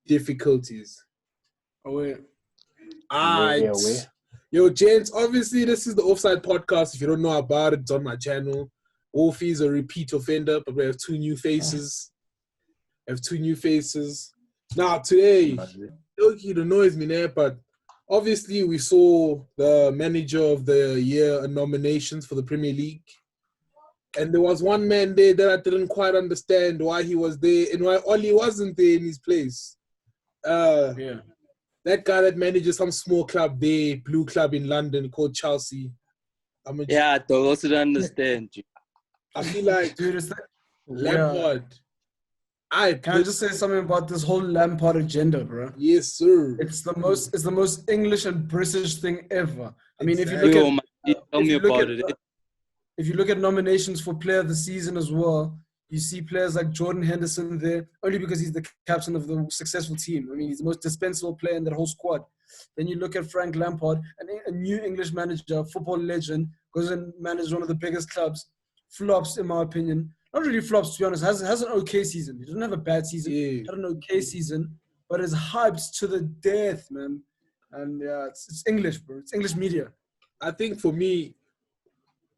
difficulties. Oh, wait. Alright. Yo, gents, obviously this is the Offside podcast. If you don't know about it, it's on my channel. Wolfie's a repeat offender, but we have two new faces. Now, today, it annoys me there, but obviously we saw the manager of the year nominations for the Premier League. And there was one man there that I didn't quite understand why he was there and why Oli wasn't there in his place. That guy that manages some small club there, blue club in London called Chelsea. I also don't understand. I feel like, dude, it's like Lampard. Can I just say something about this whole Lampard agenda, bro? Yes, sir. It's the most English and British thing ever. I mean, if you look at nominations for Player of the Season as well, you see players like Jordan Henderson there, only because he's the captain of the successful team. I mean, he's the most dispensable player in that whole squad. Then you look at Frank Lampard, a new English manager, football legend, goes and manages one of the biggest clubs, flops, in my opinion. Not really flops, to be honest. Has an okay season. He doesn't have a bad season. Had an okay season, but is hyped to the death, man. And it's English, bro. It's English media. I think for me,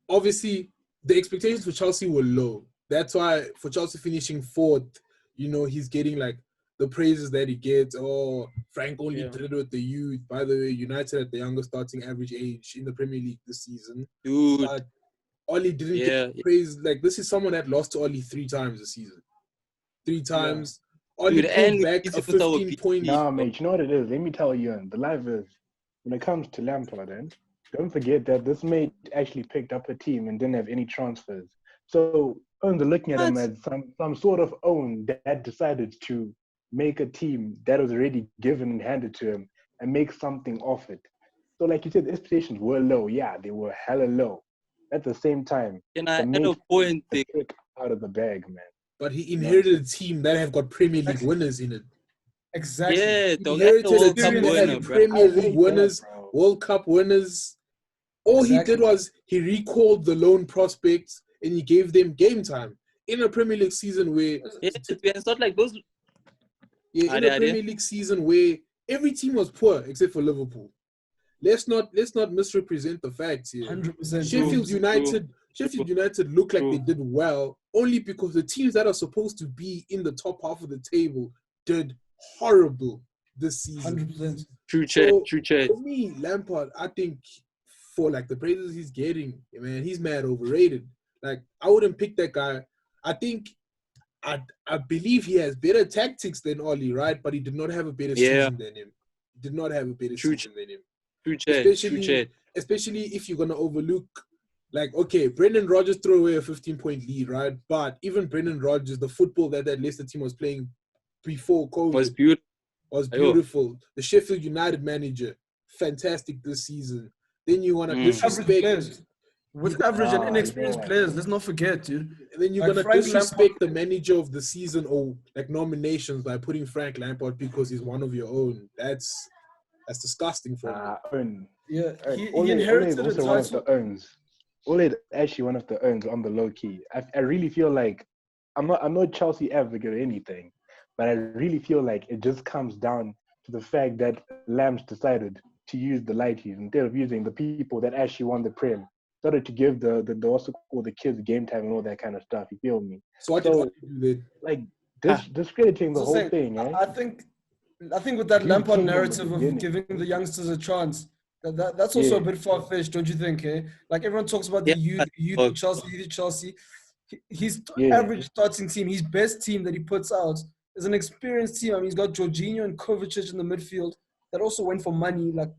obviously, the expectations for Chelsea were low. That's why for Chelsea finishing fourth, he's getting like the praises that he gets. Oh, Frank only did it with the youth. By the way, United at the youngest starting average age in the Premier League this season. Dude. But Oli didn't get praised. Like, this is someone that lost to Oli 3 times this season. 3 times. Oli pulled back a 15-point. Nah, mate, you know what it is? Let me tell you, the life is, when it comes to Lampard, don't forget that this mate actually picked up a team and didn't have any transfers. So, owners are looking at him as some sort of own that decided to make a team that was already given and handed to him and make something of it. So, like you said, the expectations were low. Yeah, they were hella low. At the same time, out of the bag, man. But he inherited a team that have got Premier League winners in it. Exactly. Yeah, he inherited a team that had Premier League winners, World Cup winners. All he did was he recalled the loan prospects and he gave them game time in a Premier League season where it's not like those. Yeah, in a Premier League season where every team was poor except for Liverpool. Let's not misrepresent the facts here. 100%. Sheffield United look like they did well only because the teams that are supposed to be in the top half of the table did horrible this season. 100%. True chat. For me, Lampard, I think for like the praises he's getting, man, he's mad overrated. Like, I wouldn't pick that guy. I think I believe he has better tactics than Oli, right? But he did not have a better season than him. He did not have a better season than him. Especially if you're going to overlook, like, okay, Brendan Rodgers threw away a 15-point lead, right? But even Brendan Rodgers, the football that Leicester team was playing before COVID was beautiful. The Sheffield United manager, fantastic this season. Then you want to disrespect... With average and inexperienced players, let's not forget, dude. And then you're going to disrespect the manager of the season or like nominations by putting Frank Lampard because he's one of your own. That's disgusting for me. Yeah, he inherited also one of the owns. Ole actually one of the owns on the low key. I really feel like I'm not Chelsea advocate or anything, but I really feel like it just comes down to the fact that Lambs decided to use the lighties instead of using the people that actually won the Prem. Started to give the also call the kids game time and all that kind of stuff. You feel me? So what did you do? Like discrediting the whole thing. I think with that Lampard narrative of giving the youngsters a chance, that's also a bit far-fetched, don't you think? Like everyone talks about the youth of Chelsea. His average starting team, his best team that he puts out is an experienced team. I mean, he's got Jorginho and Kovacic in the midfield that also went for money, like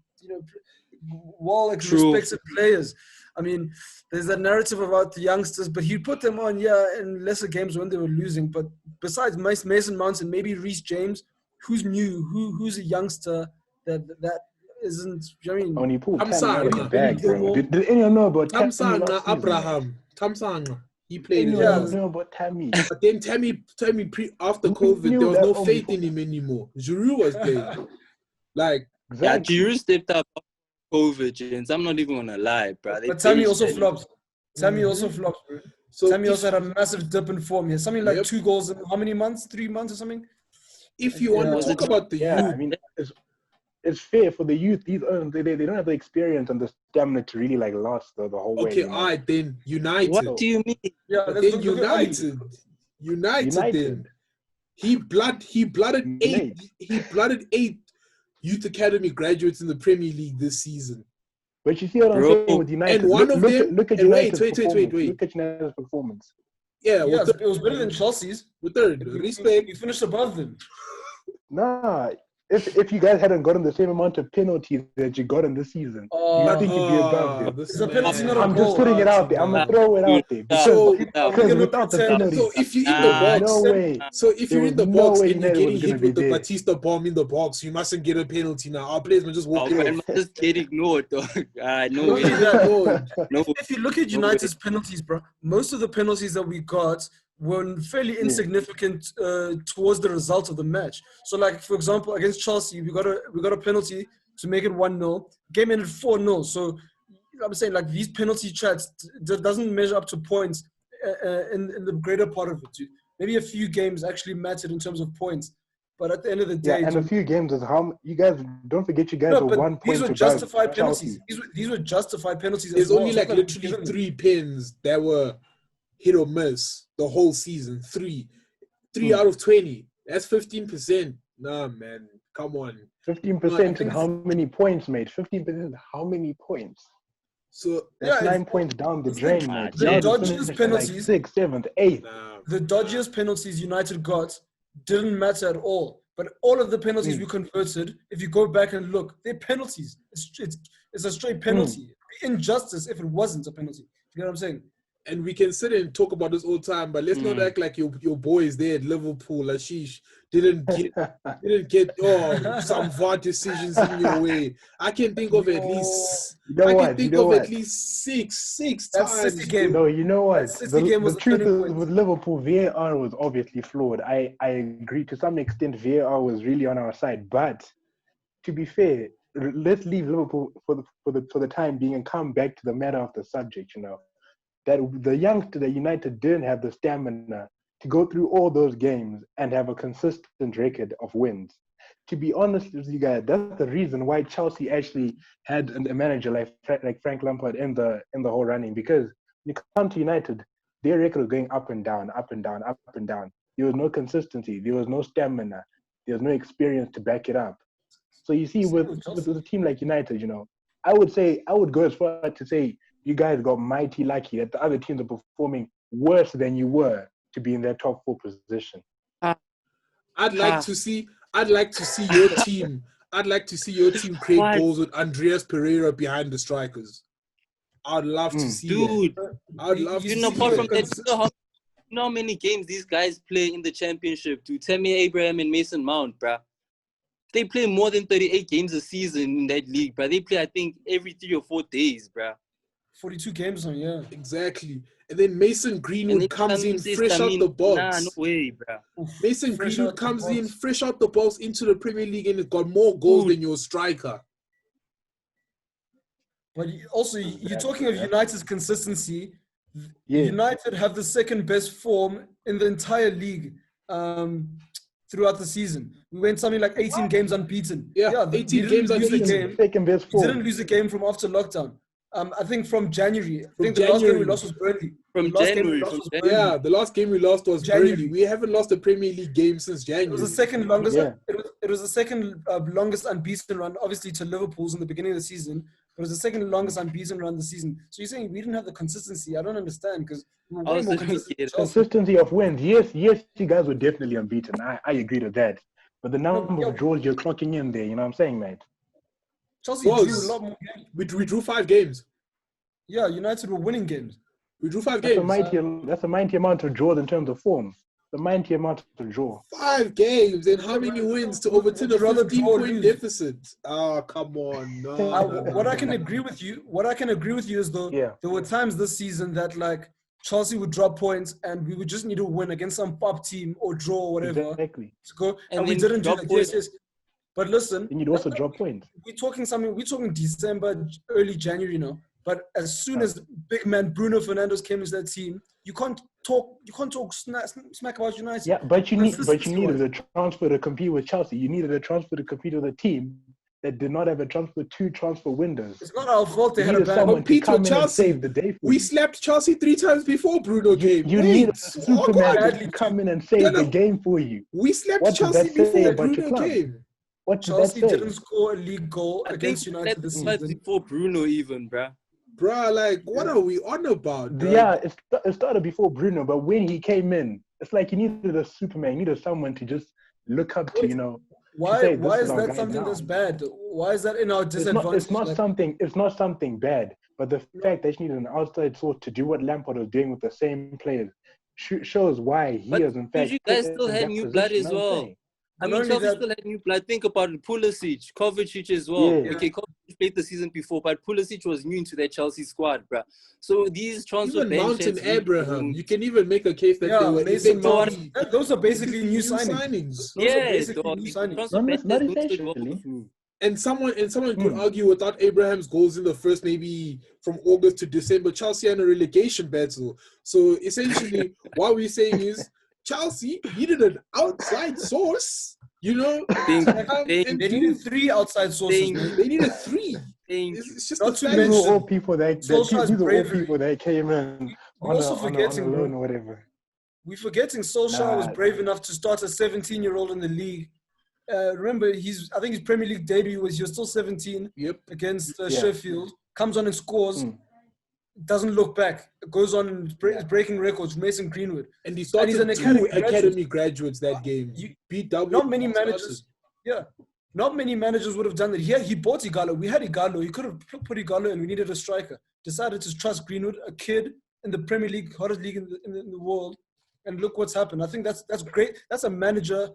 respected players. I mean, there's that narrative about the youngsters, but he'd put them on, in lesser games when they were losing. But besides Mason Mount and maybe Reece James, who's new? Who's a youngster that isn't? I mean, only pulled Tammy out of the bag, bro. Did anyone know about Tamsanga Abraham? Tamsanga. He played. Anyone know about Tammy? But then Tammy after COVID, there was no faith in him anymore. Giroud was playing. Like, Giroud stepped up. COVID, and I'm not even gonna lie, bro. But Tammy also flopped. Bro. So Tammy also had a massive dip in form here. Something like 2 goals in how many months? 3 months or something? if you want Yeah. to talk about the Yeah, youth, I mean, it's fair for the youth. These they don't have the experience and the stamina to really like last the whole way. okay, You know? all right, then What United. do you mean? Yeah, But let's then look at Ali. United then. He blooded United. eight youth academy graduates in the Premier League this season. But you see what I'm Bro. saying with United. And one of them. Look at and wait. United's performance. Look at United's performance. Yeah, Yeah, it was better than Chelsea's. with third. Respect. We finished above them. Nah, if you guys hadn't gotten the same amount of penalties that you got in this season, you think you'd be above them. This Is a penalty man. not a I'm just putting it out there. I'm gonna throw it out there So- because without the penalties, So if you're in the Ah, box, no way. so if There you're in was the no box way and you're United was getting gonna hit be with the there. Batista bomb in the box, you mustn't get a penalty now. Our players will just walk Oh, it man, off. just get ignored, dog. No No, way. yeah. No. If you look at United's penalties, bro, most of the penalties that we got were fairly insignificant towards the result of the match. So, like for example, against Chelsea, we got a penalty to make it 1-0. Game ended 4-0. So, I'm saying like these penalty chats doesn't measure up to points in the greater part of it. Dude. Maybe a few games actually mattered in terms of points, but at the end of the day, and a few games is how you guys don't forget you guys no, were but 1 point these were above justified Chelsea. penalties. These were justified penalties. There's as well. only It's like not we literally given them. 3 pins that were hit or miss the whole season. Three out of 20. That's 15%. Nah, man, come on. 15% and how many points, mate? 15% how many points? So That's Yeah, 9 points down the it's drain, like mate. the Y'all dodgiest finished at, penalties- like 6th, 7th, 8th. nah, The dodgiest penalties United got didn't matter at all. But all of the penalties we converted, if you go back and look, they're penalties. It's a straight penalty. Injustice if it wasn't a penalty. You know what I'm saying? and we can sit and talk about this all the time, but let's not act like your boys there at Liverpool, Ashish, didn't get some VAR decisions in your way. I can think of at least at least six That times. City game. No, you know what? That City game was The a truth turning is, point. with Liverpool, VAR was obviously flawed. I agree to some extent. VAR was really on our side, but to be fair, let's leave Liverpool for the time being and come back to the matter of the subject. You know, that the youngster that United didn't have the stamina to go through all those games and have a consistent record of wins. To be honest with you guys, that's the reason why Chelsea actually had a manager like Frank Lampard in the whole running. Because when you come to United, their record was going up and down, up and down, up and down. There was no consistency. There was no stamina. There was no experience to back it up. So you see, with a team like United, you know, I would go as far to say you guys got mighty lucky that the other teams are performing worse than you were to be in their top 4 position. I'd like to see your team. I'd like to see your team create goals with Andreas Pereira behind the strikers. I'd love to see Dude. that. I'd love to see Apart from that. that, you know how many games these guys play in the championship? Dude, Tammy Abraham and Mason Mount, bruh. They play more than 38 games a season in that league, bruh. They play, I think, every 3 or 4 days, bruh. 42 games on, yeah. Exactly. And then Mason Greenwood comes in fresh out the box. Nah, no way, bruh. Mason Greenwood comes in fresh out the box into the Premier League and has got more goals than your striker. But also, you're talking of United's consistency. Yeah. United have the second best form in the entire league throughout the season. We went something like 18 games unbeaten. Yeah, 18 games unbeaten. Second best We form. didn't lose a game from after lockdown. I think from January. I think the last game we lost was Burnley. Yeah, the last game we lost was January. Burnley. We haven't lost a Premier League game since January. It was the second longest. Yeah. It was the second longest unbeaten run, obviously to Liverpool's in the beginning of the season. But it was the second longest unbeaten run this season. So you're saying we didn't have the consistency? I don't understand because we were way more consistent. than Chelsea. Consistency of wins. Yes, you guys were definitely unbeaten. I agree to that. But the number of draws you're clocking in there, you know what I'm saying, mate? Chelsea drew a lot more games. We drew 5 games. Yeah, United were winning games. We drew 5 That's games. That's a mighty amount of draws in terms of form. The mighty amount of draw. 5 games and how many wins to overturn a Would you rather draw or 15-point lose? deficit? Oh, come on. No. What I can agree with you is though there were times this season that like Chelsea would drop points and we would just need to win against some pop team or draw or whatever Exactly. to go, and And we then didn't do drop that. points. Yes. But listen, And you'd also drop points. we're talking December, early January now. But as soon as big man Bruno Fernandes came into that team, you can't talk smack about United. Yeah, but you needed Consistency-wise. a transfer to compete with Chelsea. You needed a transfer to compete with a team that did not have a two transfer windows. It's not our fault they You had a needed bad someone to Compete come with in and Chelsea. save the day for We you. slapped Chelsea 3 times before Bruno came. You Wait, needed a Superman badly to come in and save the No. game for you. We slapped What does Chelsea that say before about your Bruno club? came. What does Chelsea that say? didn't score a league goal I think against we United let this the fight season. before Bruno even, bruh. Bruh, like, what are we on about, dog? Yeah, it started before Bruno, but when he came in, it's like you needed a Superman. You needed someone to just look up to, Wait, you know. Why say, this why is is our that guy something now. that's bad? Why is that in our disadvantage? It's not something bad, but the fact that you needed an outside source to do what Lampard was doing with the same players shows why he But is in fact you put guys still in had that new blood position, as I'm well. saying. I And mean, only Chelsea that- still had new blood. Think about it. Pulisic, Kovacic as well. Yeah. Okay, Kovacic played the season before, but Pulisic was new into that Chelsea squad, bruh. So these transfer Even Mount and benches really Abraham, don't- you can even make a case that they were Mason Mount. effectively Those are basically new signings. Those are Yeah, basically dog. new signings. Transfer benches Not don't sit well essentially. with me. And someone could argue without Abraham's goals in the first, maybe from August to December, Chelsea had a relegation battle. So essentially, what we're saying is Chelsea needed an outside source, you know, Think- to come think- and They do. needed 3 outside sources, Think- man. They needed 3. Think- It's just Not a to fact. These mention- were all people that Solskjaer's these are all bravery. people that came in You're on also a forgetting, loan bro. or whatever. We're forgetting Solskjaer was Nah. brave enough to start a 17-year-old in the league. Remember, I think his Premier League debut he was still 17 Yep. against Yeah. Sheffield. Comes on and scores. Mm. Doesn't look back. Goes on and is breaking records. Mason Greenwood. And he started an 2 academy academy graduates that game. You- Beat W. Not many managers. Yeah. Not many managers would have done that. He bought Igalo. We had Igalo. He could have put Igalo and we needed a striker. Decided to trust Greenwood, a kid in the Premier League, hottest league in the world. And look what's happened. I think that's great. That's a manager.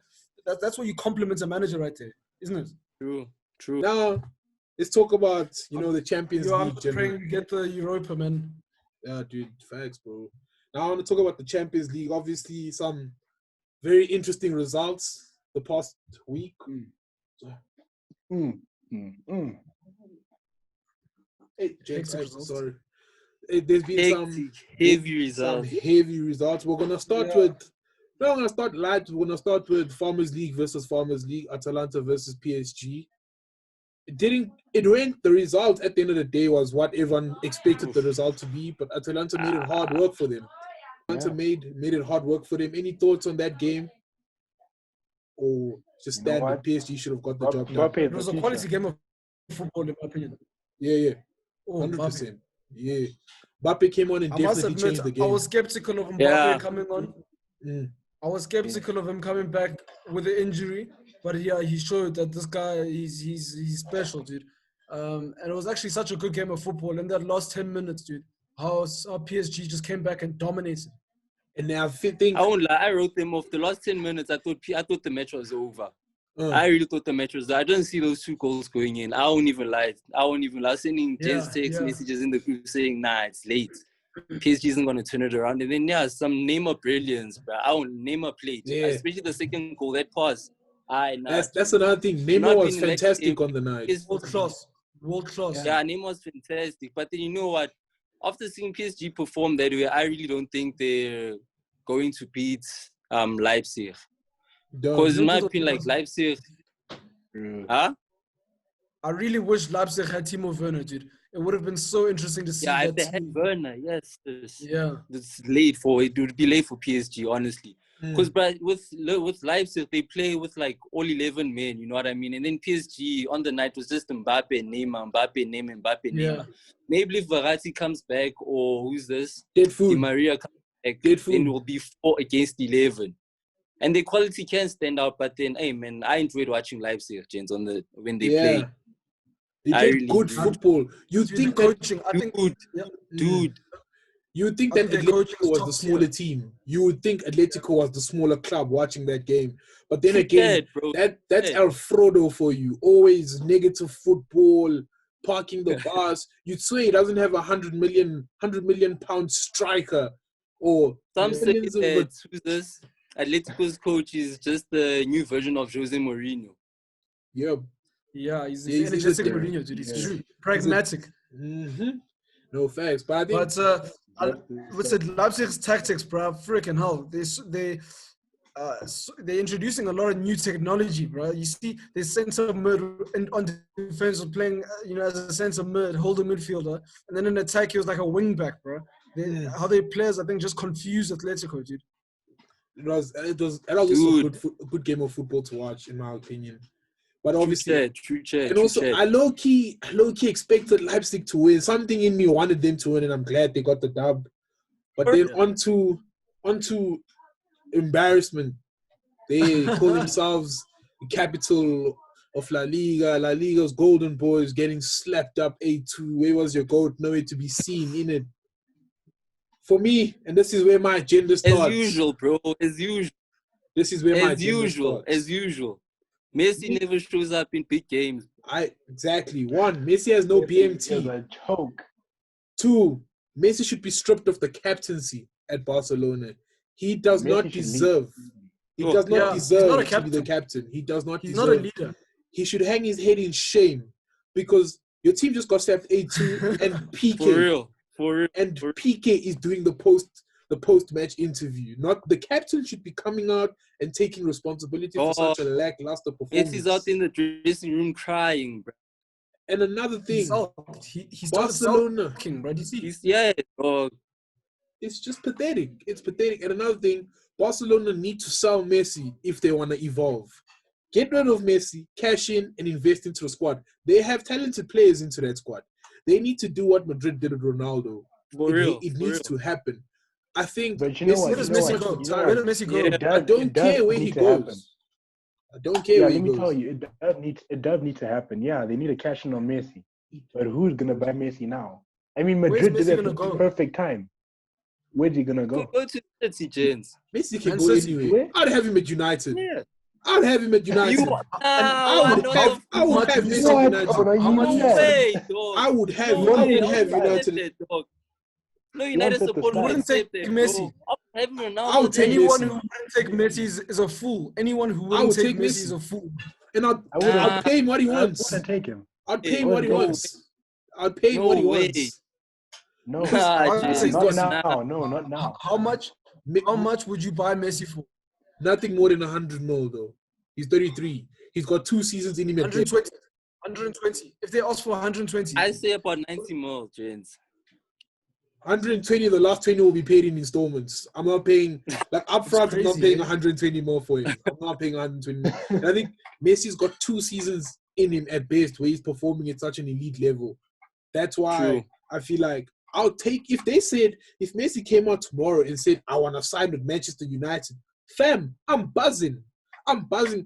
That's what you compliment a manager right there, isn't it? True. Now, let's talk about, the Champions I'm League. generally. praying we get the Europa, man. Yeah, dude, facts, bro. Now I want to talk about the Champions League. Obviously, some very interesting results the past week. Hey, James, Hectic results. sorry. There's been some heavy results. heavy results. We're gonna start with. We're gonna start light. We're gonna start with Farmers League versus Farmers League. Atalanta versus PSG. It went. The result at the end of the day was what everyone expected the result to be, but Atalanta made it hard work for them. Atalanta made it hard work for them. Any thoughts on that game? Or just You know standard? what? PSG should have got the job done. It was a quality game of football, in my opinion. Yeah, Oh, 100%. Yeah, Mbappe came on and I must definitely changed the admit, game. I was skeptical of Mbappe Yeah. coming on. Mm. I was skeptical of him coming back with an injury, but yeah, he showed that this guy he's special, dude. And it was actually such a good game of football in that last 10 minutes, dude. How PSG just came back and dominated. And now I think I won't lie. I wrote them off. The last 10 minutes, I thought the match was over. I really thought the match was over. I don't see those 2 goals going in. I won't even lie. I was sending Jens text messages in the group saying, nah, it's late. PSG isn't going to turn it around. And then, some Neymar brilliance, bro. Neymar played. Yeah. Especially the second goal, that pass. that's another thing. Neymar Not was being fantastic elected, on the night. World class. Yeah, Neymar was fantastic. But then you know what? After seeing PSG perform that way, I really don't think they're going to beat Leipzig. Because in my opinion, like Leipzig, I really wish Leipzig had Timo Werner, dude. It would have been so interesting to see yeah, that if they had team. Werner, yes. Yeah. It's late it would be late for PSG, honestly. Because with Leipzig, they play with like all 11 men, you know what I mean? And then PSG on the night was just Mbappe and Neymar, Neymar. Maybe if Verratti comes back, or who's this? Dead food. Di Maria comes back, then it will be 4 against 11. And the quality can stand out, but then, hey man, I enjoyed watching Leipzig, gents, when they play. They played good football. You think coaching? Dude. You would think that Atletico was the smaller team. You would think Atletico was the smaller club watching that game. But then again, that's Alfredo for you. Always negative football, parking the bus. You'd swear he doesn't have £100 million striker. Or some say that who's this? Atletico's coach is just the new version of Jose Mourinho. Yeah. Yeah, he's energetic Mourinho, dude. He's true. Pragmatic. No facts. But I think What's it? Leipzig's tactics, bro. Freaking hell. They're introducing a lot of new technology, bro. You see, they centre mid and on defense was playing, as a centre mid, holding midfielder, and then in attack he was like a wing back, bro. How they players, I think, just confused Atletico, dude. It was also a good game of football to watch, in my opinion. But obviously, true chat. And also, I low key expected Leipzig to win. Something in me wanted them to win, and I'm glad they got the dub. But then onto embarrassment. They call themselves the capital of La Liga. La Liga's golden boys getting slapped up 8-2. Where was your goat? Nowhere to be seen in it. For me, and this is where my agenda starts. As usual, bro. As usual. This is where my agenda starts. As usual. Messi never shows up in big games. Exactly. 1, Messi has no BMT. It's a choke. 2, Messi should be stripped of the captaincy at Barcelona. He does not deserve. He does not deserve to be the captain. He does not deserve. He's not a leader. He should hang his head in shame because your team just got slapped 8-2 and PK. For real. And PK is doing the post-match interview. Not the captain should be coming out and taking responsibility for such a lackluster performance. Messi's out in the dressing room crying, bro. And another thing, he's Barcelona, bro. You see? Dog. It's just pathetic. It's pathetic. And another thing, Barcelona need to sell Messi if they want to evolve. Get rid of Messi, cash in, and invest into the squad. They have talented players into that squad. They need to do what Madrid did with Ronaldo. It needs to happen. I think. But you know what? Where does Messi go? I don't care where he goes. I don't care where he goes. Let me tell you, it does need to happen. Yeah, they need to cash in on Messi. But who's gonna buy Messi now? I mean, Madrid did it at the perfect time. Where's he gonna go? Go to City, James. Messi can go anywhere. I'd have him at United. Yeah. I'd have him at United. I would have Messi at United. How much I would have United. No United support wouldn't take Messi. I would take anyone who wouldn't take Messi is a fool. Anyone who wouldn't take Messi is a fool. And I'd pay him what he wants. I wouldn't take him. I'd pay him what he wants. I'd pay him what he wants. No, not now. How much would you buy Messi for? Nothing more than 100 mil though. He's 33. He's got 2 seasons in him. 120. If they ask for 120, I say about 90 mil, James. 120. The last 20 will be paid in installments. I'm not paying up front. I'm not paying 120 more for him. I'm not paying 120. And I think Messi's got 2 seasons in him at best, where he's performing at such an elite level. That's why I feel like I'll take if Messi came out tomorrow and said I want to sign with Manchester United. Fam, I'm buzzing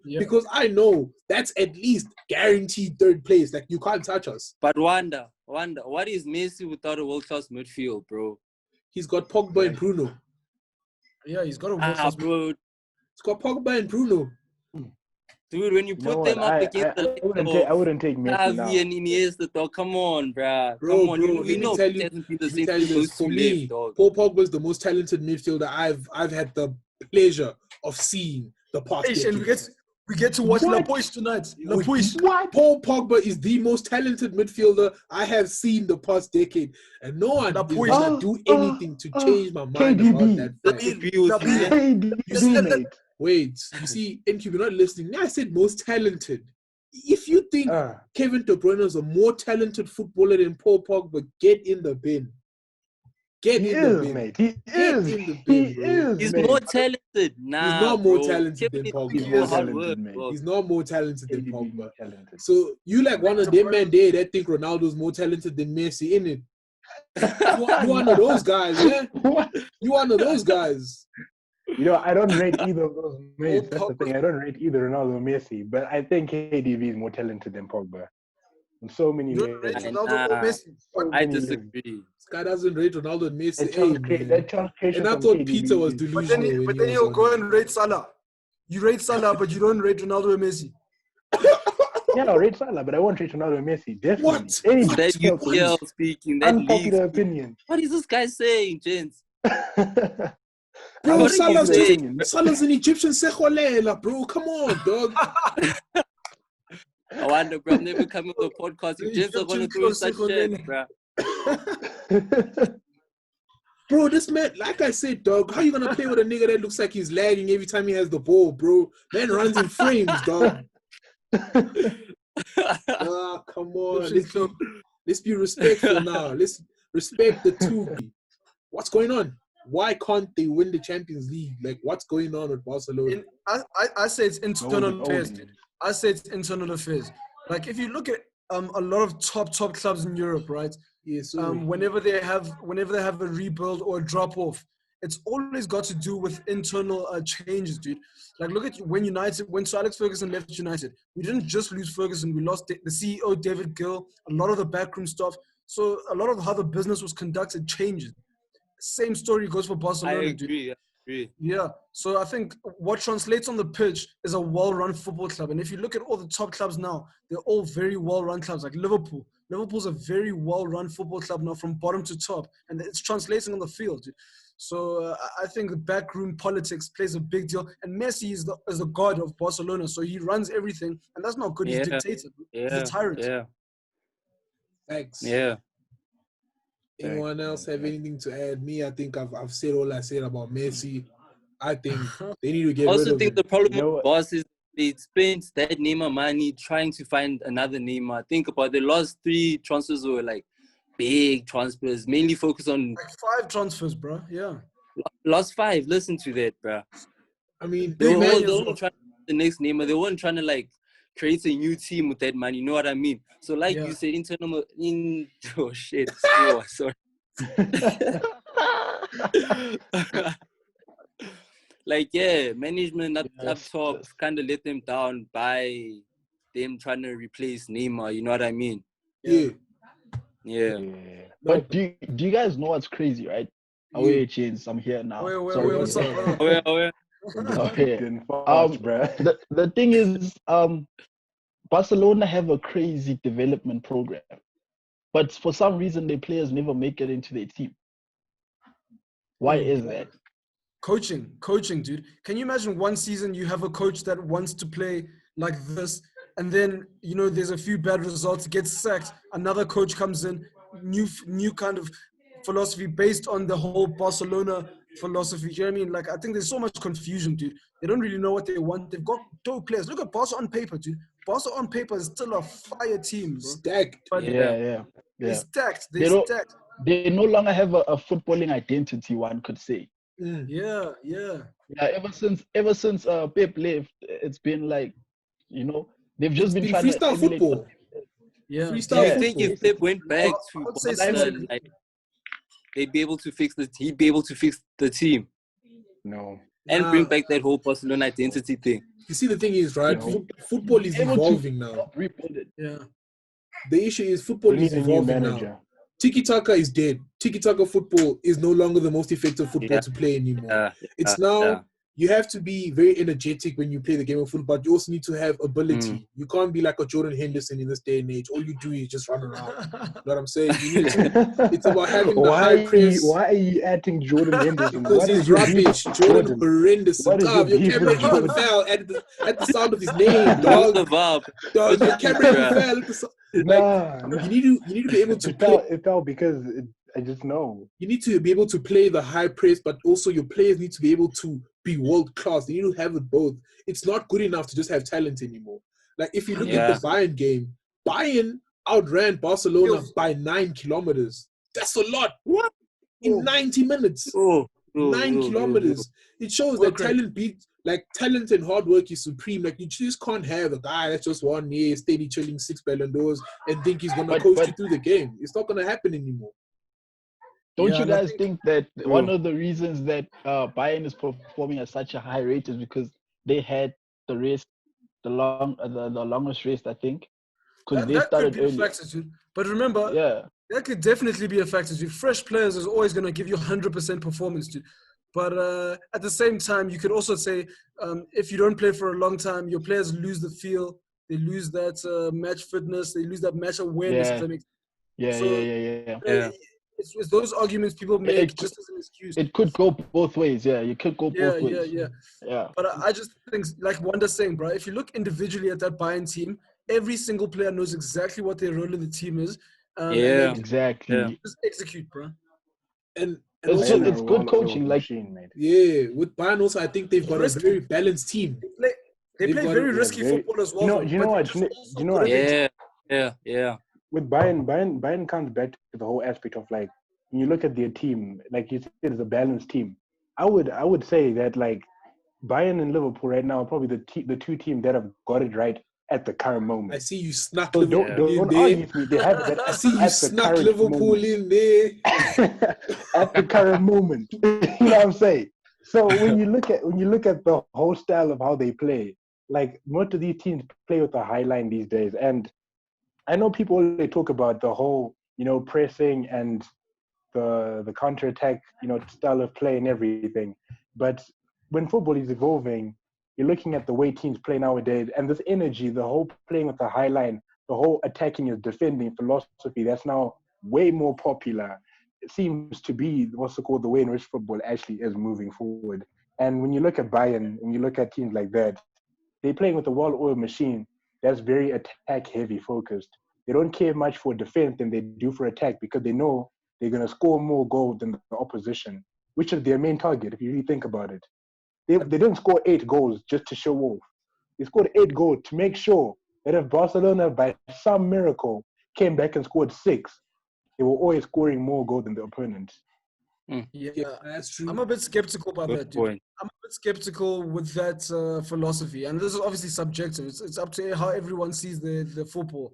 because I know that's at least guaranteed 3rd place. Like, you can't touch us. But Wanda, what is Messi without a world-class midfield, bro? He's got Pogba and Bruno. Yeah, he's got a world-class bro. He's got Pogba and Bruno. Dude, when you put them up against I wouldn't take Messi now. and Iniesta, dog. Come on, bro. Come on. You know tell you this, for me, Paul Pogba is the most talented midfielder I've had the pleasure of seeing the past decade. We get to watch La Puig tonight. La Puig. What? Paul Pogba is the most talented midfielder I have seen the past decade. And no one is going to do anything to change my mind about that fact. Wait, you see, NQ, you're not listening. I said most talented. If you think Kevin De Bruyne is a more talented footballer than Paul Pogba, get in the bin. Get in the bin. Mate. He is. He's more talented. Nah, he's not more talented than Pogba. He's not more talented than Pogba. So you like one of them men there that think Ronaldo's more talented than Messi, innit? You one of those guys, yeah? You one of those guys. You know, I don't rate either of those mates. That's the thing. I don't rate either Ronaldo or Messi, but I think KDB is more talented than Pogba. In so many ways. I disagree. This guy doesn't rate Ronaldo and Messi. And I thought Peter was delusional. But then he'll go and rate Salah. You rate Salah, but you don't rate Ronaldo and Messi. Yeah, I'll rate Salah, but I won't rate Ronaldo and Messi. Definitely. What? That UPL speaking. That unpopular opinion. What is this guy saying, gents? Bro, Salah's an Egyptian Sekholela, bro. Come on, dog. I wonder, bro. I'm never coming to a podcast. You gents are going to do such shit, bro. Bro, this man, like I said, dog, how you gonna play with a nigga that looks like he's lagging every time he has the ball, bro? Man runs in frames, dog. Ah, come on. Let's be respectful now. Let's respect the two. What's going on? Why can't they win the Champions League? Like, what's going on with Barcelona? I say it's internal Golden affairs, oldies. dude. I say it's internal affairs. Like, if you look at a lot of top clubs in Europe, right? Yes, sir. Whenever they have a rebuild or a drop off, it's always got to do with internal changes, dude. Like, look at when Sir Alex Ferguson left United, we didn't just lose Ferguson, we lost the CEO, David Gill, a lot of the backroom stuff. So a lot of how the business was conducted changes. Same story goes for Barcelona, I dude. agree. Yeah, so I think what translates on the pitch is a well-run football club. And if you look at all the top clubs now, they're all very well-run clubs, like Liverpool. Liverpool's a very well-run football club now from bottom to top, and it's translating on the field. So I think the backroom politics plays a big deal. And Messi is the god of Barcelona, so he runs everything, and that's not good. He's dictator. He's a tyrant. Thanks. Yeah. Anyone else have anything to add? Me, I think I've said all I said about Messi. I think they need to get I rid also of think him. the problem You know with what? Boss is they spent that Neymar money trying to find another Neymar. Think about the last 3 transfers were like big transfers, mainly focused on Like 5 transfers, bro. Yeah. last 5. Listen to that, bro. I mean, They were man, all trying to the next Neymar. They weren't trying to like create a new team with that money. You know what I mean? So like you said, oh shit, sorry. Like, management up top kind of let them down by them trying to replace Neymar. You know what I mean? Yeah. But do you guys know what's crazy, right? Away Chains, I'm here now. Wait, what's up, brother? Getting fast, bro. The thing is, Barcelona have a crazy development program, but for some reason their players never make it into their team. Why is that? Coaching, dude. Can you imagine one season you have a coach that wants to play like this, and then there's a few bad results, gets sacked. Another coach comes in, new kind of philosophy based on the whole Barcelona philosophy. You know what I mean? Like, I think there's so much confusion, dude. They don't really know what they want. They've got dope players. Look at Barca on paper, dude. Barca on paper is still a fire team, bro. Stacked. But Yeah. They're stacked. They no longer have a footballing identity, one could say. Yeah. Ever since Pep left, it's been like, they've just been trying freestyle to emulate football. Yeah. Freestyle Do you football. think if Pep went back to Barcelona, like, he'd be able to fix the team? No. And bring back that whole Barcelona identity thing. You see, the thing is, right? Football is evolving now. Yeah. The issue is football is evolving now. Tiki-taka is dead. Tiki-taka football is no longer the most effective football to play anymore. It's now you have to be very energetic when you play the game of football, but you also need to have ability. You can't be like a Jordan Henderson in this day and age. All you do is just run around. You know what I'm saying? You need to, it's about having the high press. Why are you adding Jordan Henderson? Because he's rubbish. Jordan horrendous. What is your Your beef camera with even Jordan? fell at the sound of his name, dog. Dog, your camera even fell at the sound. You need to be able to play. It fell because I just know. You need to be able to play the high press, but also your players need to be able to be world class. They need to have it both. It's not good enough to just have talent anymore. Like, if you look at the Bayern game, Bayern outran Barcelona by 9 kilometers. That's a lot. What? In 90 minutes. 9 kilometers. It shows that talent and hard work is supreme. Like, you just can't have a guy that's just 1 year steady chilling 6 Ballon d'Ors and think he's going to coach you through the game. It's not going to happen anymore. Don't you guys think that one of the reasons that Bayern is performing at such a high rate is because they had the race, the longest race, I think, because they started early. But remember, that could definitely be a factor. Fresh players is always going to give you 100% performance, dude. But at the same time, you could also say if you don't play for a long time, your players lose the feel. They lose that match fitness. They lose that match awareness. If that makes sense. It's those arguments people make just as an excuse. It could go both ways. Yeah, you could go both ways. Yeah. But I just think, like Wanda's saying, bro, if you look individually at that Bayern team, every single player knows exactly what their role in the team is. Exactly. Just execute, bro. And And It's also, good. It's good coaching. Like, machine, mate. yeah, with Bayern also, I think they've got a Risky. very balanced team. They They've play got very a- Yeah, risky very- football as well. You know, though, you know but what? they're You just also know good what? at it. Yeah. With Bayern comes back to the whole aspect of like when you look at their team, like you said, it's a balanced team. I would say that like Bayern and Liverpool right now are probably the two teams that have got it right at the current I moment. see you snuck So Liverpool don't in argue there. with me. They have it I see you at the snuck current Liverpool moment. in there. At the current moment. You know what I'm saying? So when you look at the whole style of how they play, like most of these teams play with a high line these days. And I know people they talk about the whole, pressing and the counter attack, style of play and everything. But when football is evolving, you're looking at the way teams play nowadays, and this energy, the whole playing with the high line, the whole attacking is defending philosophy that's now way more popular. It seems to be what's called the way in which football actually is moving forward. And when you look at Bayern, when you look at teams like that, they're playing with a well-oiled machine that's very attack-heavy focused. They don't care much for defense than they do for attack because they know they're going to score more goals than the opposition, which is their main target if you really think about it. They didn't score 8 goals just to show off. They scored 8 goals to make sure that if Barcelona, by some miracle, came back and scored 6, they were always scoring more goals than the opponent. Yeah, That's true. I'm a bit skeptical about Good that, dude. point. I'm a bit skeptical with that philosophy, and this is obviously subjective. It's up to how everyone sees the football.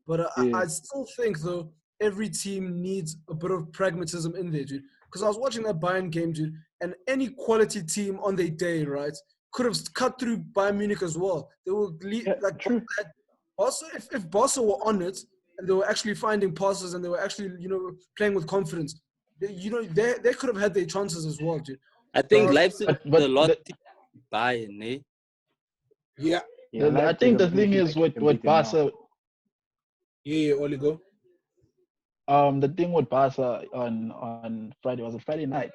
But I still think, though, every team needs a bit of pragmatism in there, dude. Because I was watching that Bayern game, dude, and any quality team on their day, right, could have cut through Bayern Munich as well. They were True. Also, if Barca were on it and they were actually finding passes and they were actually, playing with confidence, they could have had their chances as well, dude. I think Uh, Leipzig but is a lot the, to Bayern, eh? Yeah, I think the thing is with Barca. yeah, Oligo. The thing with Barca on Friday was a Friday night.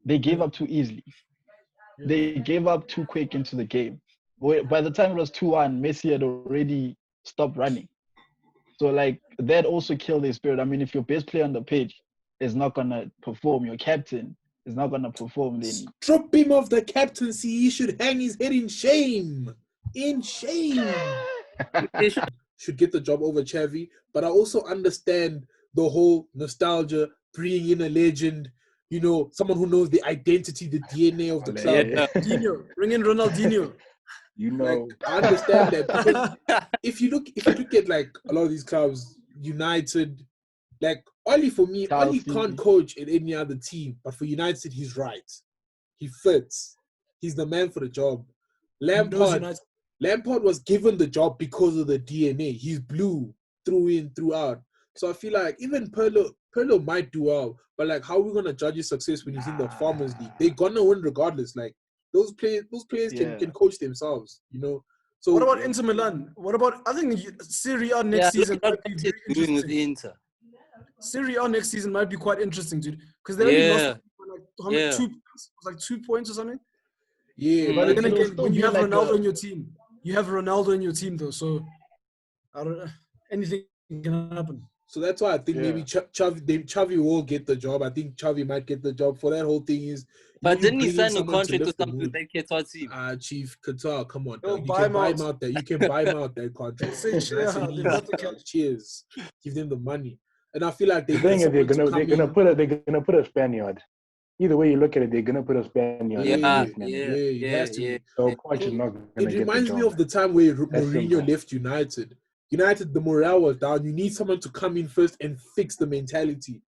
They gave up too easily. They gave up too quick into the game. By the time it was 2-1, Messi had already stopped running. So like that also killed their spirit. I mean, if your best player on the pitch is not gonna perform, your captain is not gonna perform, then Strip him of the captaincy. He should hang his head in shame. In shame. Should get the job over Xavi. But I also understand the whole nostalgia, bringing in a legend, someone who knows the identity, the DNA of the club. Yeah. Ronaldinho, bring in Ronaldinho. Like, I understand that because if you look at like a lot of these clubs, United, like Oli for me, Oli Chelsea. can't coach at any other team, but for United, he's right. He fits. He's the man for the job. Lampard was given the job because of the DNA. He's blue through in, throughout. So I feel like even Pirlo might do well, but like, how are we gonna judge his success when he's in the Farmers League? They're gonna win regardless. Like those players can coach themselves. So What about Inter Milan? I think Serie A next season look might at be what very doing with interesting. Inter. Serie A next season might be quite interesting, dude. Because they only lost like 2 points, like 2 points or something. Yeah, But then it'll again, still when you be have like Ronaldo in your team, though. So I don't know. Anything can happen. So that's why I think maybe Xavi will get the job. I think Xavi might get the job. For that whole thing is, But didn't he bring in sign a someone to contract or lift the something with mood. that Qatar team? Chief Qatar, come on, They'll dog. You buy can him buy out. him out there. You can buy him out that contract. Say, Nice yeah, and they've got the easy. cash. Cheers. Give them the money. And I feel like The thing is, they're gonna put a Spaniard. Either way you look at it, they're gonna put a Spaniard. He has to. So Poch is not gonna get the job. It reminds me of the time where That's Mourinho simple. left United. The morale was down. You need someone to come in first and fix the mentality.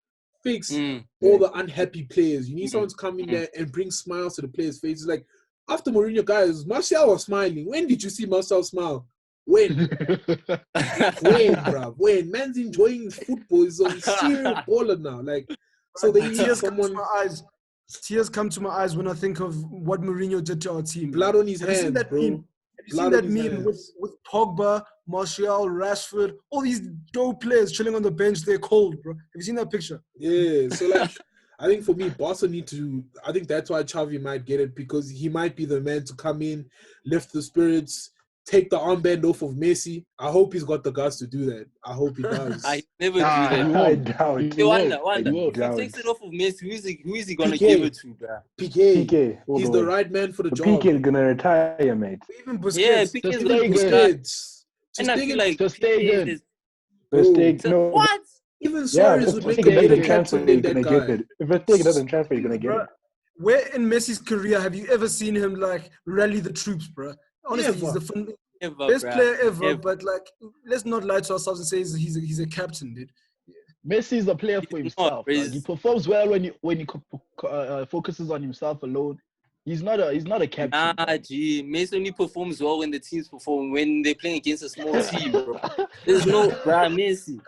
Fix all the unhappy players. You need someone to come in there and bring smiles to the players' faces. Like, after Mourinho, guys, Martial was smiling. When did you see Martial smile? When? When, bruv? When? Man's enjoying football. He's a serial baller now. Like, so they need someone... Tears come to my eyes when I think of what Mourinho did to our team. Blood on his hands, seen that bro. Meme? Have you seen that meme with Pogba, Martial, Rashford, all these dope players chilling on the bench? They're cold, bro. Have you seen that picture? Yeah, so like, I think for me, Barca need to. I think that's why Xavi might get it, because he might be the man to come in, lift the spirits, take the armband off of Messi. I hope he's got the guts to do that. I hope he does. I never do Nah, that. he I won't. doubt. He Hey, won't. Wanda, He won't. if he takes it off of Messi, who is he gonna PK. give it to, bruh? PK. PK, all He's the the way. right man for the But job. PK is gonna retire, mate. Even Yeah, Busquets. PK Just is Even stay good. Busquets. And I feel like To stay PK good. is Bro, Mistake, no. what? even Yeah, Suarez if would make a Busquets better doesn't transfer, captain than he's that gonna guy. get it. If Busquets doesn't transfer, he's gonna get Bruh, it. where in Messi's career have you ever seen him like rally the troops, bro? Honestly, he's Never. the Ever, best bruh. player ever. Ever. But like, let's not lie to ourselves and say he's a captain, dude. Messi is a player for He's not, himself. bro. Dog. He performs well when he focuses on himself alone. He's not a captain. Nah, dog. G. Messi only performs well when the teams perform, when they're playing against a small team, bro. There's no, bruh, Messi.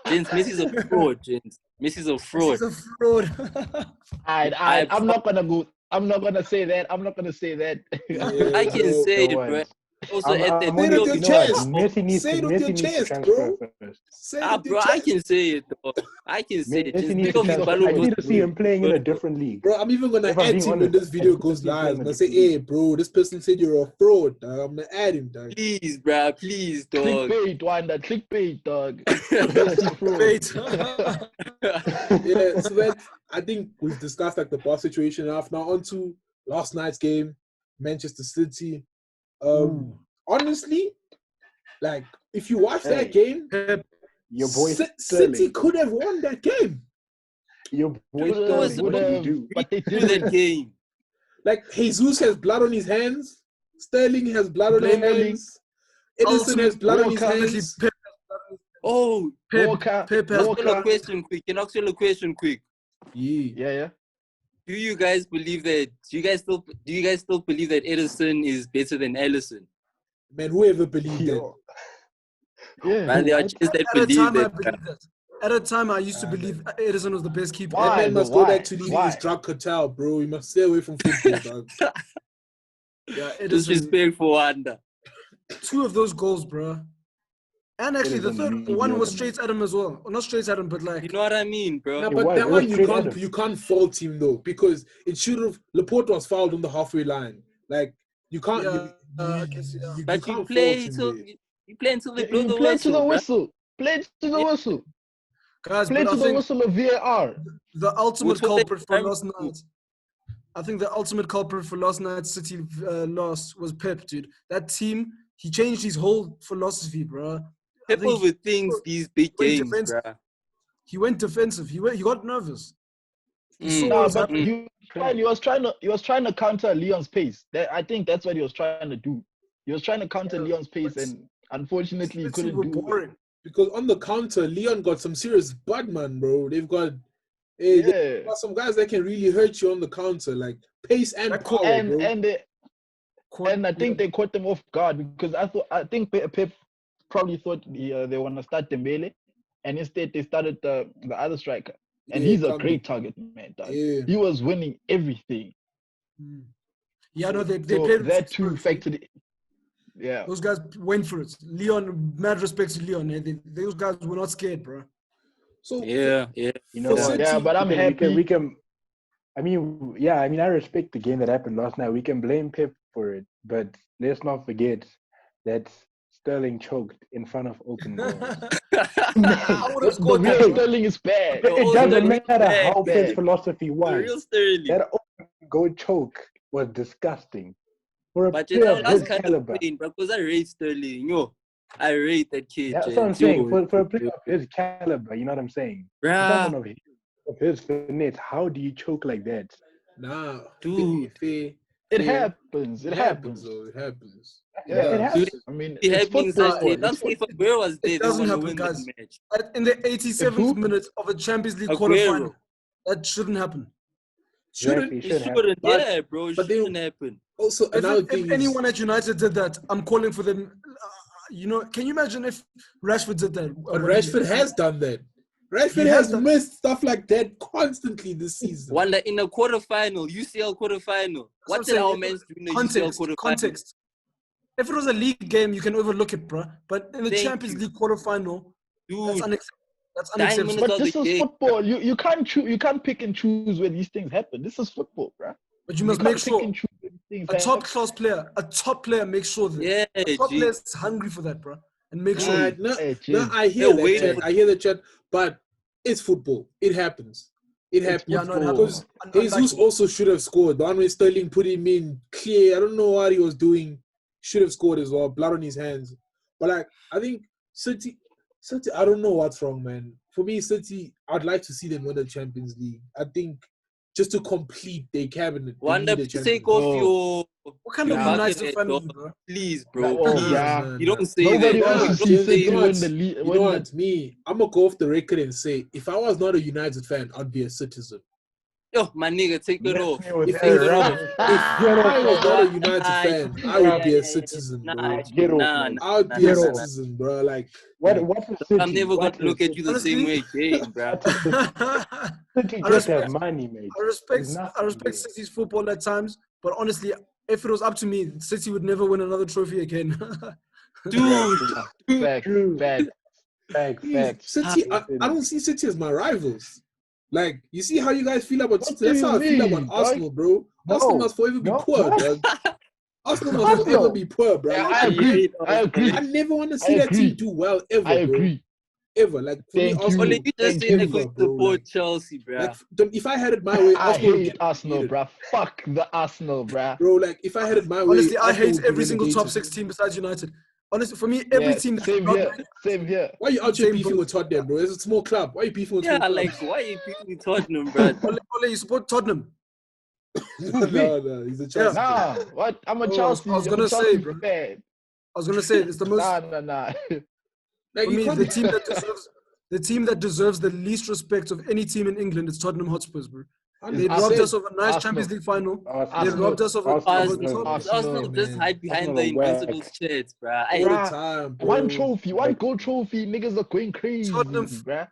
Gents, Messi's a fraud, gents. Messi's a fraud. He's a fraud. I'm not gonna go. I'm not gonna say that. I'm not gonna say that. Yeah, I can bro. say No it, bro. words. Also, I'm at the Say it only, with your you know what? chest. Messi needs Say to, it with your Messi needs to chest, transfer bro. first. Say it with your bro, I chest. can say it, dog. I can say it. Messi Just needs think to of his transfer. Ballon I d'Or need to see him playing in a bro. different league. Bro, I'm even gonna If I'm add being him when honest, this video I need goes to see him live. playing I'm in a gonna say, different hey, bro, this person said you're a fraud. Dog. I'm gonna add him, dog. Please, bro. Please, dog. Clickbait, Wanda. Clickbait, dog. Messi fraud. Wait. Yeah, so that's, I think we've discussed like the bar situation enough. Now on to last night's game, Manchester City. Honestly, like if you watch Hey. that game, Your boy City Sterling. could have won that game. Your boy Would've, Sterling. What did he do? but they Do that didn't. game. Like Jesus has blood on his hands. Sterling has blood on his Sterling. hands. Edison has blood on his Walker. hands. Oh, Walker. can I ask you a Walker. question quick? Can I ask you a question quick? Yeah. Yeah. Do you guys believe that? Do you guys still believe that Edison is better than Ellison? Man, whoever believed that. Yo. Yeah. Man, there are What? just that At a believe time, I that. believed that. At a time, I used to believe Edison was the best keeper. That Why? man must Why? go back to leading Why? his drug cartel, bro. He must stay away from football, dog. Yeah, Edison. Disrespect for Wanda. 2 of those goals, bro. And actually, the Edison third one was mediocre, straight at him as well. Or not straight at him, but like You know what I mean, bro? Nah, It but was. that It one was you straight can't at him. you can't fault him though, because it should have. Laporte was fouled on the halfway line. Like you can't. Yeah, you, I guess, yeah. you But you can't play fault him till there. you play until they blow You the play to the whistle, bro. whistle. Play to the whistle. Guys, Play but to I the think whistle of VAR. the ultimate What they culprit for trying last to do. night. I think the ultimate culprit for last night's City loss was Pep, dude. That team, he changed his whole philosophy, bro. I Pep think overthinks these big went games, defensive. bro. He went defensive. He got nervous. He saw what Nah, was but happening. he was trying to counter Leon's pace. I think that's what he was trying to do. He was trying to counter Leon's pace, and unfortunately, he City couldn't were do it. boring. Because on the counter, Leon got some serious bud, man, bro. They've got some guys that can really hurt you on the counter, like pace and That power, bro. And I think they caught them off guard because I think Pep probably thought they want to start Dembele, and instead they started the other striker, and he's a great target man. Dog. Yeah. He was winning everything. Yeah, no, they So played that too with spirit. factored. Yeah. Those guys went for it. Leon, mad respect to Leon. Those guys were not scared, bro. So Yeah. You know For what? City, Yeah, but I'm happy. We can. I mean, I respect the game that happened last night. We can blame Pep for it, but let's not forget that Sterling choked in front of open goals. I would have The scored real that, bro. Sterling is bad. It doesn't matter bad, how bad. Pep's philosophy The was. real Sterling. That open goal choke was disgusting. For a But player I of was his kind caliber. of pain, bro, because I rate Sterling. Yo, I rate that kid. That's what I'm saying. For a player of his caliber, you know what I'm saying? For someone of his finesse, how do you choke like that? nah, Dude. It happens. It happens. Though. It happens. Yeah. It happens. I mean, It it's happening football. such days. I'm saying if Aguero was there, It they doesn't want to happen, win guys. that match. In the 87th minute of a Champions League quarterfinal, that shouldn't happen. Shouldn't. Exactly, It should shouldn't. But- Yeah, bro. It but they- shouldn't happen. Also, another thing If is, anyone at United did that, I'm calling for them. Can you imagine if Rashford did that? but Rashford has done that. Rashford He has has done- missed stuff like that constantly this season. One in a quarterfinal, UCL quarterfinal. What I'm did our saying. men do in the UCL quarterfinal? Context. If it was a league game, you can overlook it, bro. But in the Thank Champions you. League quarterfinal, that's Dude, unacceptable. That's 9 unacceptable. minutes But of this the is game. football. You can't pick and choose where these things happen. This is football, bro. But you must make sure things a top player makes sure that Yeah, a top G. player is hungry for that, bro, and make sure. No, Jim. I hear They're that chat. waiting. I hear the chat, but it's football. It happens. It happens. Yeah, no, it football. happens. Jesus Unlucky. also should have scored. The one where Sterling put him in clear. I don't know what he was doing. Should have scored as well. Blood on his hands. But like, I think City, I don't know what's wrong, man. For me, City, I'd like to see them win the Champions League. I think just to complete their cabinet, they Wonder, need a please Champions take League. off your What kind your of bucket United hat, fan are dog. you, bro? Please, bro. Oh, Please. yeah. You don't say Nobody that. wants You to don't see say City that. win the league. You know what? Me, I'm gonna go off the record and say, if I was not a United fan, I'd be a citizen. Yo, my nigga, take it off. If Take it off. I was not a United Nah, fan, I yeah, would be yeah, a citizen, Nah, bro. G, Get off, nah, man. I would be a Get off. citizen, bro. Like, What a city? I'm never What gonna look a at you the Honestly, same way again, bro. What a city? City I just have respect- money, mate. I respect There's nothing I respect there. City's football at times, but honestly, if it was up to me, City would never win another trophy again. Dude, Facts, True. facts. Facts. City, I don't see City as my rivals. Like, you see how you guys feel about What City? do That's you how I feel mean, about dog? Arsenal, bro. No, Arsenal must forever be no, poor, what? dog. Arsenal must Arsenal. forever be poor, bro. Yeah, Like, I agree. I agree. I never want to see I that agree. team do well ever, I bro. agree. Ever. Like, for me, Thank Arsenal, only you just Thank say that you. we Bro, support like- Chelsea, bro. like, if I had it my way, I Arsenal would hate get Arsenal, relegated. bruh. Fuck the Arsenal, bruh. Bro, like, if I had it my way, Honestly, I Arsenal hate would be every single top relegated. 6 team besides United. Honestly, for me, every Yeah, team that's same not here. Man Same here. Why are you out here Same beefing boat. with Tottenham, bro? It's a small club. Why are you beefing with Yeah, small like, clubs? why are you beating Tottenham, bro? Ole, you support Tottenham. No, he's a Chelsea fan. Nah, what? I'm a Oh, Chelsea. I was I'm a gonna say, Chelsea bro. fan. I was gonna say it's the most Nah. Like, for you me can't the team that deserves the least respect of any team in England is Tottenham Hotspurs, bro. They robbed us of a nice Arsenal. Champions League final. They Arsenal. robbed us of a Arsenal. Arsenal just man. hide behind Arsenal the are whack. Invincibles shirts, bro. all Hey, the Bruh, time, bro. One trophy, one gold trophy. Niggas are going crazy, bruh.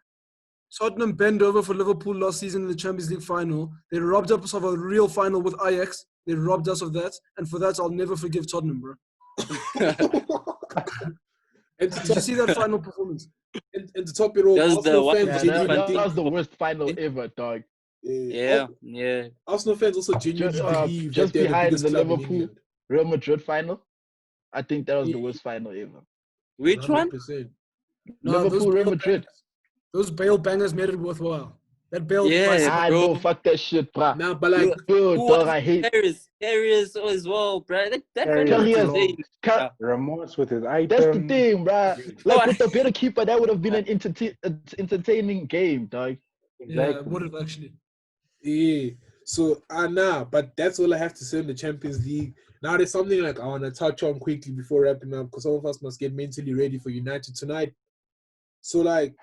Tottenham bend over for Liverpool last season in the Champions League final. They robbed us of a real final with Ajax. They robbed us of that, and for that I'll never forgive Tottenham, bro. And to Did you top, see that final performance? and to top it all, That's the Arsenal one- fans Yeah, genuinely that think. was the worst final ever, dog. yeah. Arsenal fans also genuinely believe Just that they're the behind biggest the club in Liverpool England. Real Madrid final. I think that was the worst final ever. Which one? 100%. No, Liverpool, Real Madrid. Those Bale bangers made it worthwhile. That Bale Yeah, bicycle- Ah, bro. no, fuck that shit, bruh. Nah, but like, Yo, Who dog, was I hate Karius as well, bro. That Karius. man was Karius. insane. Ka- Remorse with his That's the item. thing, bruh. No, Like, with the better keeper, that would have been an entertaining game, dog. Yeah, Exactly. would have actually. yeah. So, but that's all I have to say on the Champions League. Now, there's something like I want to touch on quickly before wrapping up, because some of us must get mentally ready for United tonight. So, like,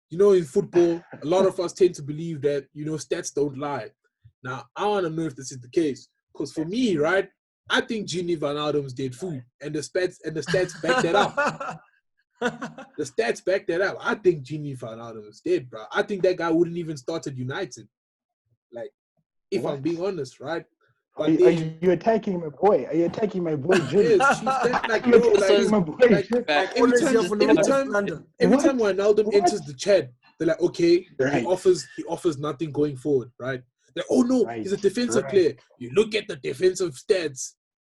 you know, in football, a lot of us tend to believe that, you know, stats don't lie. Now, I want to know if this is the case. Because for me, right, I think Gini Van Alden's dead food. And the stats back that up. The stats back that up. I think Gini Van Alden is dead, bro. I think that guy wouldn't even start at United. Like, if I'm What? being honest, right? Are you attacking my boy? Are you attacking my boy, Jimmy? Yes, like, You're bro, attacking my boy, like, Jimmy. like Always here for Liverpool every slander. time Wijnaldum What? enters the chat, they're like, okay, Right. he offers nothing going forward, right? Like, oh no, Right. he's a defensive Right. player. You look at the defensive stats,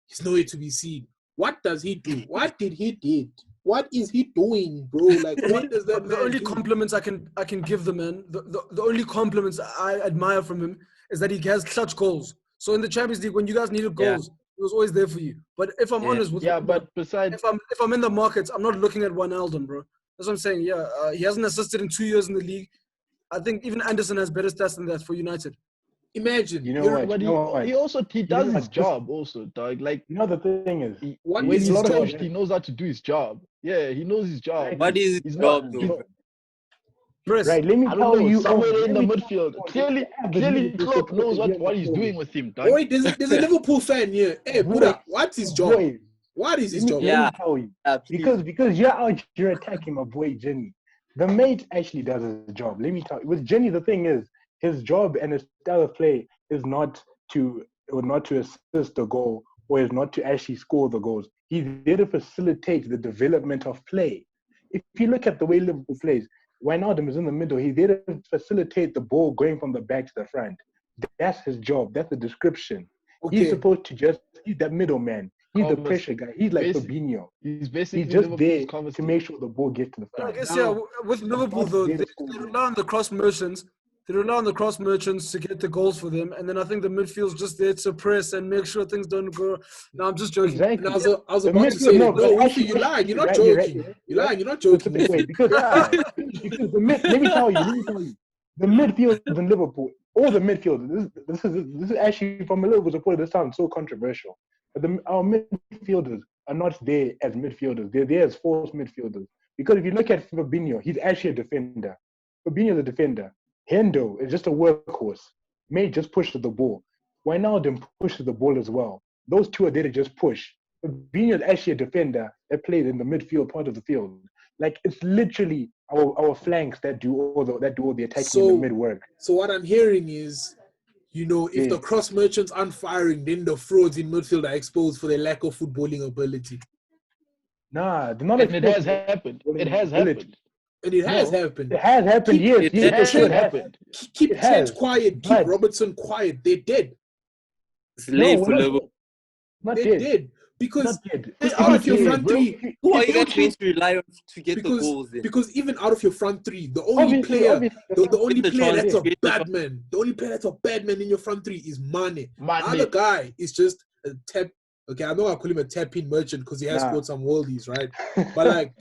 he's nowhere to be seen. What does he do? What did he did? What is he doing, bro? Like, what does that The man only do? compliments I can give the man, the only compliments I admire from him is that he has clutch goals. So in the Champions League, when you guys needed Yeah. goals, he was always there for you. But if I'm Yeah. honest with Yeah, you, but besides, if I'm in the markets, I'm not looking at Wijnaldum, bro. That's what I'm saying. Yeah, he hasn't assisted in 2 years in the league. I think even Anderson has better stats than that for United. Imagine. You know you're- what? but You know what? he also does know his what? job also, dog. Like, You know the thing is, What when is he's his job? coached, he knows how to do his job. Yeah, he knows his job. What is his He's job, not- though? Press. right? Let me I tell don't know, you. somewhere in the let me midfield. tell you, Clearly, the Klopp knows supporters what here he's in the doing with him, dog. Boy, there's a Liverpool fan here. Hey, Boy, Buddha, what's his job? boy, What is his let me, job? let Yeah. me tell you. Please. Because you're out here attacking my boy Jenny. The mate actually does his job. Let me tell you. With Jenny, the thing is, his job and his style of play is not to assist the goal or is not to actually score the goals. He's there to facilitate the development of play. If you look at the way Liverpool plays, Wijnaldum is in the middle. He's there to facilitate the ball going from the back to the front. That's his job. That's the description. Okay. He's supposed to he's that middleman. He's the pressure guy. He's like Fabinho. He's basically He's just there Liverpool's to make sure the ball gets to the I front. guess, Now- with Liverpool, though, they rely on the cross merchants. They rely on the cross merchants to get the goals for them. And then I think the midfield's just there to press and make sure things don't go. No, I'm just joking. Exactly. And I was The about to midfield- say, no, no, but Wolfie, actually- you're lying. You're not right, joking. You're lying. You're not joking. Specific way, because the mid. Let me tell you, the midfield in Liverpool, all the midfielders. This is actually from a Liverpool supporter. This sounds so controversial, but our midfielders are not there as midfielders. They're there as false midfielders. Because if you look at Fabinho, he's actually a defender. Fabinho's a defender. Hendo is just a workhorse. May just pushes the ball. Wijnaldum pushes the ball as well. Those two are there to just push. Fabinho is actually a defender that plays in the midfield part of the field. Like, it's literally our flanks that do all the attacking in the mid work. So what I'm hearing is, if the cross merchants aren't firing, then the frauds in midfield are exposed for their lack of footballing ability. Nah, they're not. And it has happened. It has happened. And it has happened. It has happened. Yes, It has it happened. Keep It has, Trent quiet. Keep but- Robertson quiet. They did. It's late No, for we're not Liverpool. Not They dead. did. Because Not dead. out of your Dead, front bro. three, Who are you If guys going to rely on to get the because, goals then? because even out of your front three, the only Obviously, player, the only Get the player chance, that's a get the bad chance. man, the only player that's a bad man in your front three is Mane. The Mane. other guy is just a tap. Okay, I know I call him a tap-in merchant because he has scored some worldies, right? But like,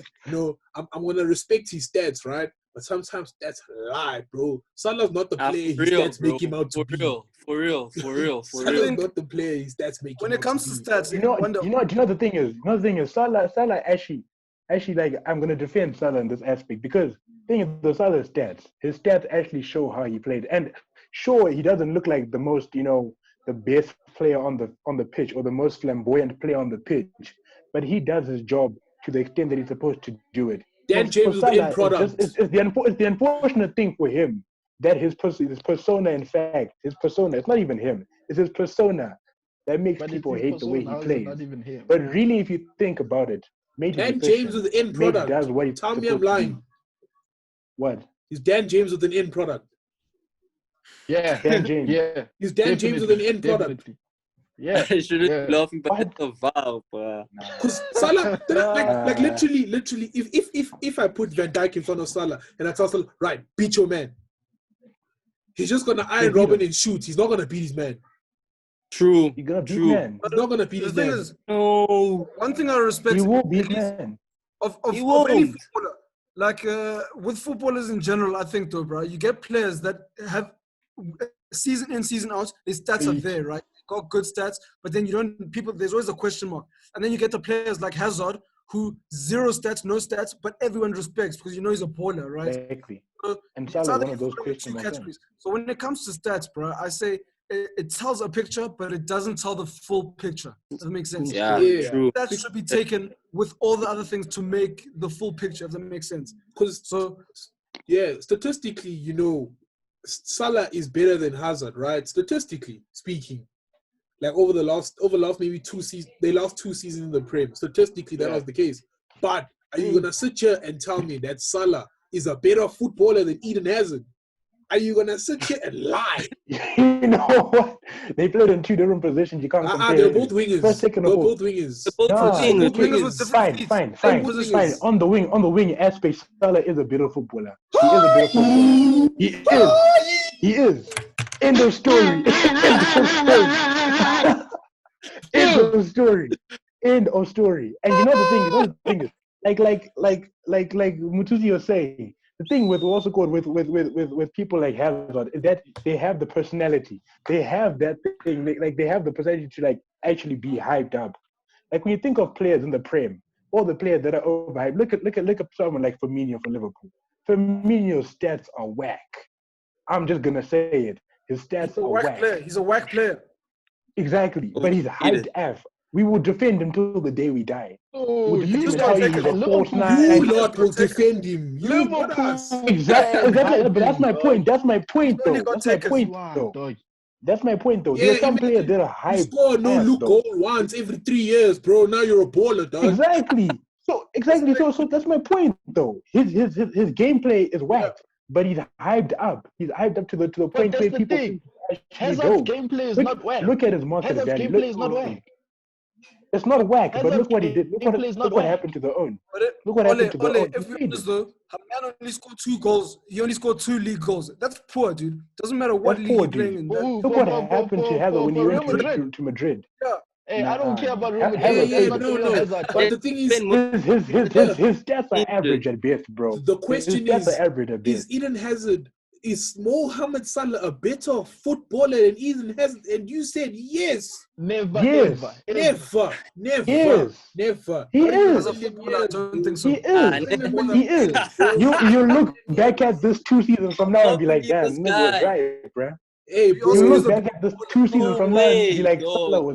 I'm gonna respect his stats, right? But sometimes that's a lie, bro. Salah's not the player his stats make him out to be. For real. Salah's not the player his stats make When him it out comes to to be. stats, You know the thing is, Salah actually like, I'm gonna defend Salah in this aspect, because thing is, the Salah's stats, his stats actually show how he played. And sure, he doesn't look like the most, the best player on the pitch or the most flamboyant player on the pitch, but he does his job to the extent that he's supposed to do it. Dan James is the end product. It's the unfortunate thing for him that his persona, in fact, it's not even him. It's his persona that makes But people it's hate his the way he persona, plays. not even him. But really, if you think about it, Mate is Dan efficient. James is the end Mate product. does what he's Tell me supposed I'm to do. lying. What? He's Dan James with an end product. Yeah. Dan James. Yeah. He's Dan James with an end product. Definitely. Yeah. I shouldn't be laughing, but What? it's a vow, bro. Because Salah, like literally, if I put Van Dijk in front of Salah and I tell Salah, right, beat your man, he's just gonna iron beat Robin him. and shoot. He's not gonna beat his man. True. You're gonna beat True. man. He's not gonna beat the his thing man. is, No. one thing I respect He will beat man. of He any won't. footballer, like with footballers in general, I think though, bro, you get players that have season in, season out, their stats are there, right? They got good stats, but then there's always a question mark. And then you get the players like Hazard, who zero stats, no stats, but everyone respects because he's a baller, right? Exactly. So And it's Salah either one of those you fall in question two marks. categories. So when it comes to stats, bro, I say it tells a picture, but it doesn't tell the full picture. Does that make sense? Yeah, Yeah. true. That should be taken with all the other things to make the full picture, if that makes sense. Because statistically, Salah is better than Hazard, right? Statistically speaking, like over the last maybe 2 seasons, the last 2 seasons in the Prem, statistically that was the case. But are you gonna sit here and tell me that Salah is a better footballer than Eden Hazard? Are you gonna sit here and lie? You know what? They played in 2 different positions. You can't compare. They're both wingers. First, second They're of all. both wingers. Both Nah, wingers. Both wingers with different feet. Fine. Same positions. On the wing aspect, Salah is a better footballer. He is a better footballer. He is. End of story. End of story. And you know the thing is, like Mutuzi was saying, the thing with also called with people like Hazard is that they have the personality. They have that thing. They have the personality to like actually be hyped up. Like when you think of players in the Prem, all the players that are overhyped. Look at someone like Firmino for Liverpool. Firmino's stats are whack. I'm just gonna say it. His stats are whack. He's a whack player. Exactly, but he's hyped F. We will defend him till the day we die. Oh, We'll defend you him until guys, he's a false Liverpool, nine. You lot will defend him. You brothers. Exactly. But that's my point. That's my point, though. Only That's my got point, Wow, though. dog. That's my point, though. Yeah, There are some imagine players that are You hyped. score no ass, look though. goal once every 3 years, bro. Now you're a baller, dog. Exactly. So that's my point, though. His gameplay is whack, but he's hyped up. He's hyped up to the point that's where the people thing. think Hazard's gameplay is not whack. Look at his market Hazard's value. gameplay is not whack. It's not whack, but Hazard's look what he did. Look what happened to the own. Look what happened to the own. If we're honest though, a man only scored 2 goals. He only scored 2 league goals. That's poor, dude. Doesn't matter what league you're playing in. Look what happened to Hazard when he went to Madrid. Yeah. Hey, I don't care about Real Madrid. Madrid. But the thing is, his stats are average at best, bro. The question is Eden Hazard, is Mohamed Salah a better footballer than Eden Hazard? And you said yes. Never. He is. As a footballer, I don't think so. He is. You look back at this 2 seasons from now and be like, damn, nigga was right, bro. Hey, bro. You look back at this 2 seasons from now and be like, Salah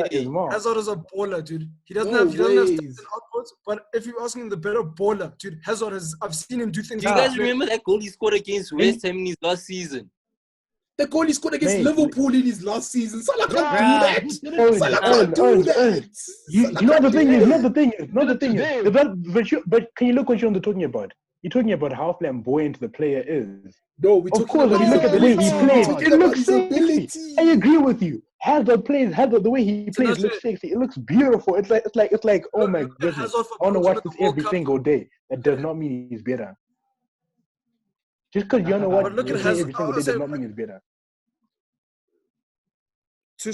is more. Hazard is a baller, dude. He doesn't have stats and outputs, but if you're asking the better baller, dude, Hazard I've seen him do things. Do you guys remember that goal he scored against West Ham in his last season? The goal he scored against Liverpool in his last season. Salah can't do that. Salah can't do that. You know the thing is. But can you look what you're talking about? You're talking about how flamboyant the player is. No, we of course, when you look at the way he plays, it looks sexy. I agree with you. Hazard the way he plays looks sexy. It looks beautiful. It's like oh my goodness. I want to watch this every single day. That does not mean he's better. Just because you want to watch this every single day does not mean he's better. To